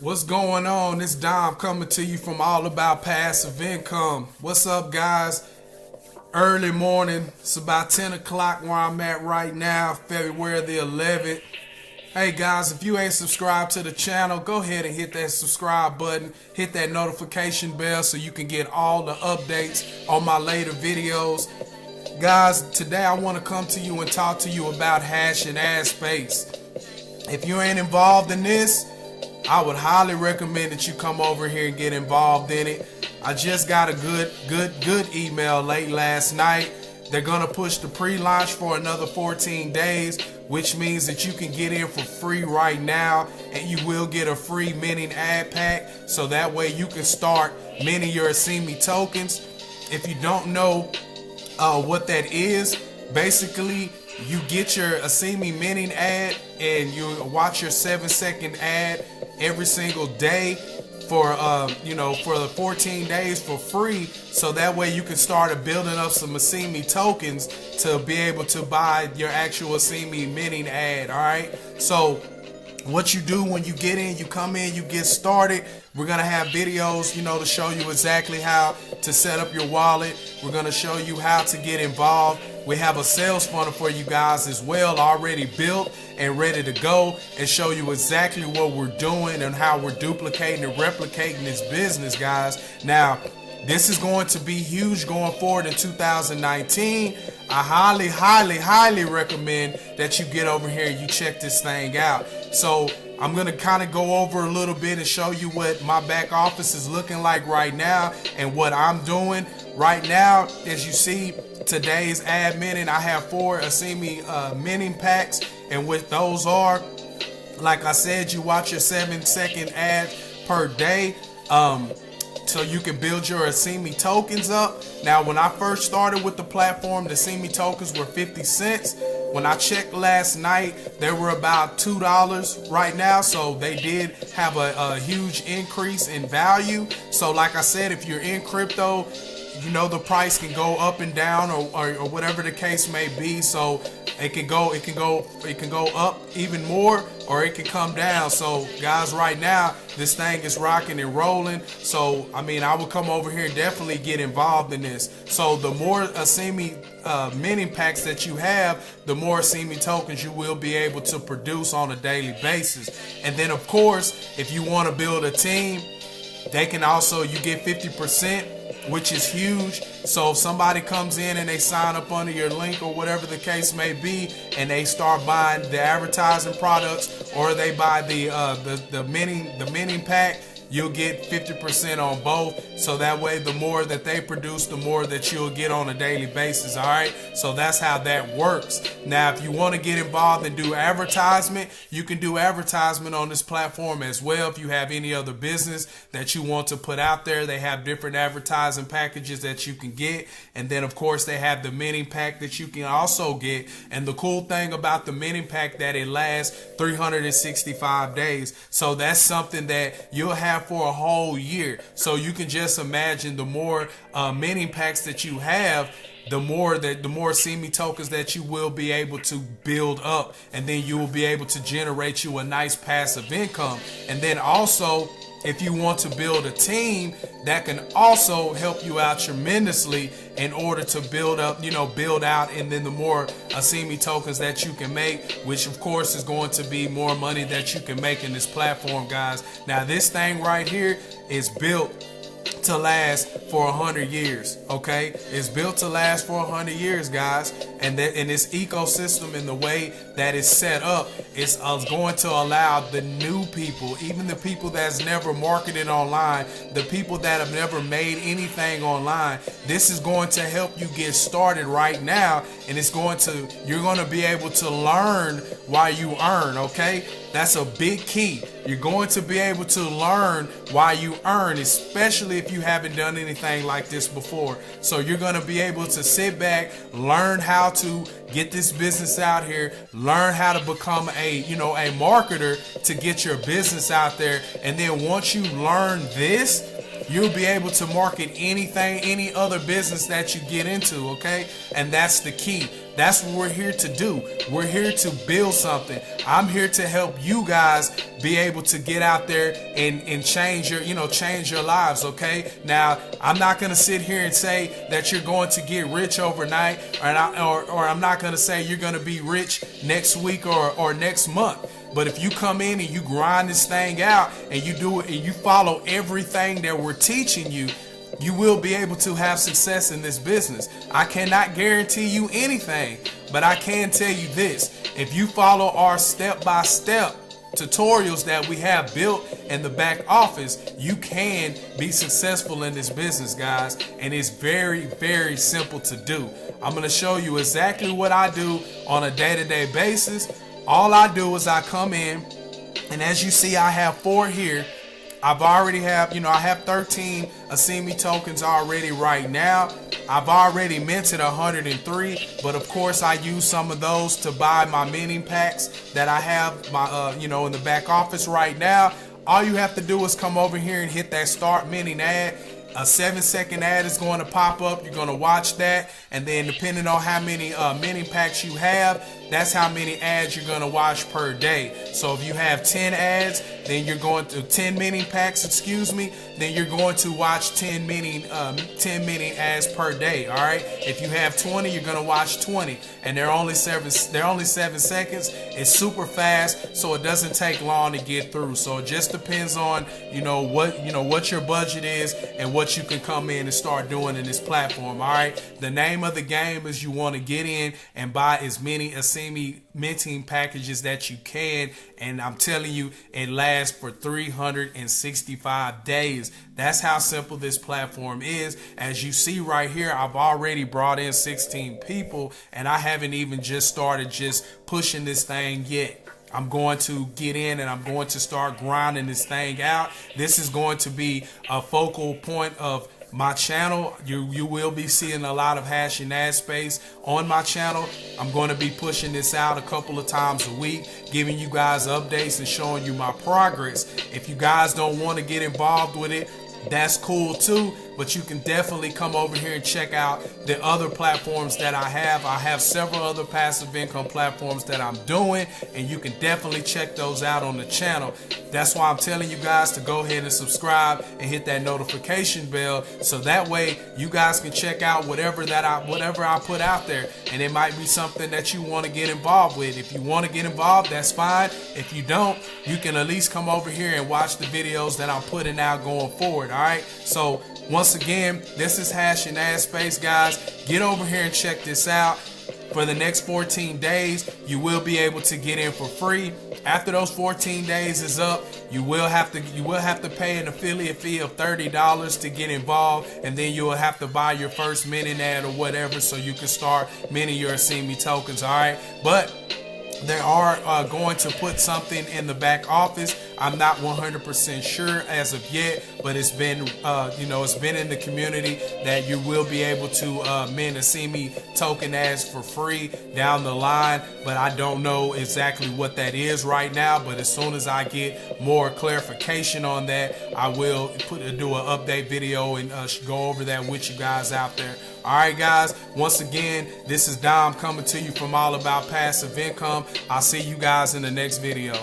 What's going on? It's Dom coming to you from All About Passive Income. What's up, guys? Early morning. It's about 10 o'clock where I'm at right now, February the 11th. Hey guys, if you ain't subscribed to the channel, go ahead and hit that subscribe button. Hit that notification bell so you can get all the updates on my later videos. Guys, today I want to come to you and talk to you about Hashing Ad Space. If you ain't involved in this, I would highly recommend that you come over here and get involved in it. I just got a good email late last night. They're gonna push the pre-launch for another 14 days, which means that you can get in for free right now, and you will get a free minting ad pack, so that way you can start minting your Asimi tokens. If you don't know what that is, basically you get your Asimi minting ad and you watch your 7-second ad every single day for for the 14 days for free, so that way you can start building up some Asimi tokens to be able to buy your actual Asimi minting ad. All right, so what you do when you get in, you come in, you get started. We're gonna have videos, to show you exactly how to set up your wallet. We're gonna show you how to get involved. We have a sales funnel for you guys as well, already built and ready to go, and show you exactly what we're doing and how we're duplicating and replicating this business, guys. Now, this is going to be huge going forward in 2019. I highly recommend that you get over here and you check this thing out. So I'm going to kind of go over a little bit and show you what my back office is looking like right now and what I'm doing right now. As you see, today's ad minting, I have 4 Asimi minting packs, and what those are, like I said, you watch your 7-second ad per day. So you can build your Asimi tokens up. Now, when I first started with the platform, the Asimi tokens were 50 cents. When I checked last night, they were about $2 right now. So they did have a huge increase in value. So like I said, if you're in crypto, the price can go up and down or whatever the case may be. So it can go up even more, or it can come down. So guys, right now this thing is rocking and rolling. So I would come over here and definitely get involved in this. So the more Asimi minting packs that you have, the more Asimi tokens you will be able to produce on a daily basis. And then of course, if you want to build a team, they can also, you get 50%, which is huge. So if somebody comes in and they sign up under your link or whatever the case may be, and they start buying the advertising products, or they buy the minting pack, you'll get 50% on both. So that way, the more that they produce, the more that you'll get on a daily basis. All right, so that's how that works. Now, if you want to get involved and do advertisement, you can do advertisement on this platform as well. If you have any other business that you want to put out there, they have different advertising packages that you can get. And then of course they have the minting pack that you can also get. And the cool thing about the minting pack, that it lasts 365 days. So that's something that you'll have for a whole year. So you can just imagine, the more minting packs that you have, the more Asimi tokens that you will be able to build up, and then you will be able to generate you a nice passive income. And then also, if you want to build a team, that can also help you out tremendously in order to build up, build out, and then the more Asimi tokens that you can make, which of course is going to be more money that you can make in this platform, guys. Now, this thing right here is built to last for 100 years. Okay, it's built to last for 100 years, guys. And that in this ecosystem, in the way that it's set up, it's going to allow the new people, even the people that's never marketed online, the people that have never made anything online, this is going to help you get started right now. And you're going to be able to learn while you earn. Okay, that's a big key. You're going to be able to learn while you earn, especially if you haven't done anything like this before. So you're going to be able to sit back, learn how to get this business out here, learn how to become a marketer to get your business out there. And then once you learn this, you'll be able to market anything, any other business that you get into, okay? And that's the key. That's what we're here to do. We're here to build something. I'm here to help you guys be able to get out there and change your lives, okay? Now, I'm not going to sit here and say that you're going to get rich overnight, or I'm not going to say you're going to be rich next week or next month. But if you come in and you grind this thing out and you do it and you follow everything that we're teaching you, you will be able to have success in this business. I cannot guarantee you anything, but I can tell you this. If you follow our step-by-step tutorials that we have built in the back office, you can be successful in this business, guys. And it's very, very simple to do. I'm going to show you exactly what I do on a day-to-day basis. All I do is I come in, and as you see, I have 4 here. I have 13 Asimi tokens already right now. I've already minted 103, but of course I use some of those to buy my minting packs that I have in the back office right now. All you have to do is come over here and hit that start minting ad. A 7-second ad is going to pop up. You're going to watch that, and then depending on how many minting packs you have, that's how many ads you're going to watch per day. So if you have 10 ads, then you're going to 10 minting packs, then you're going to watch 10 minting ads per day. All right. If you have 20, you're going to watch 20, and they're only 7 seconds. It's super fast, so it doesn't take long to get through. So it just depends on what your budget is and what you can come in and start doing in this platform. All right. The name of the game is you want to get in and buy as many Asimi minting packages that you can, and I'm telling you, it lasts for 365 days. That's how simple this platform is. As you see right here, I've already brought in 16 people, and I haven't even just started just pushing this thing yet. I'm going to get in and I'm going to start grinding this thing out. This is going to be a focal point of my channel. You will be seeing a lot of Hashing Ad Space on my channel. I'm going to be pushing this out a couple of times a week, giving you guys updates and showing you my progress. If you guys don't want to get involved with it, that's cool too, but you can definitely come over here and check out the other platforms that I have. I have several other passive income platforms that I'm doing, and you can definitely check those out on the channel. That's why I'm telling you guys to go ahead and subscribe and hit that notification bell, so that way you guys can check out whatever I put out there, and it might be something that you want to get involved with. If you want to get involved, that's fine. If you don't, you can at least come over here and watch the videos that I'm putting out going forward. All right, so once again, this is Hashing Ad Space, guys. Get over here and check this out. For the next 14 days, you will be able to get in for free. After those 14 days is up, you will have to pay an affiliate fee of $30 to get involved, and then you will have to buy your first minting ad or whatever, so you can start minting your Asimi tokens. All right, but they are going to put something in the back office. I'm not 100% sure as of yet, but it's been it's been in the community that you will be able to mint Asimi token ads for free down the line, but I don't know exactly what that is right now. But as soon as I get more clarification on that, I will do an update video and go over that with you guys out there. All right, guys, once again, this is Dom coming to you from All About Passive Income. I'll see you guys in the next video.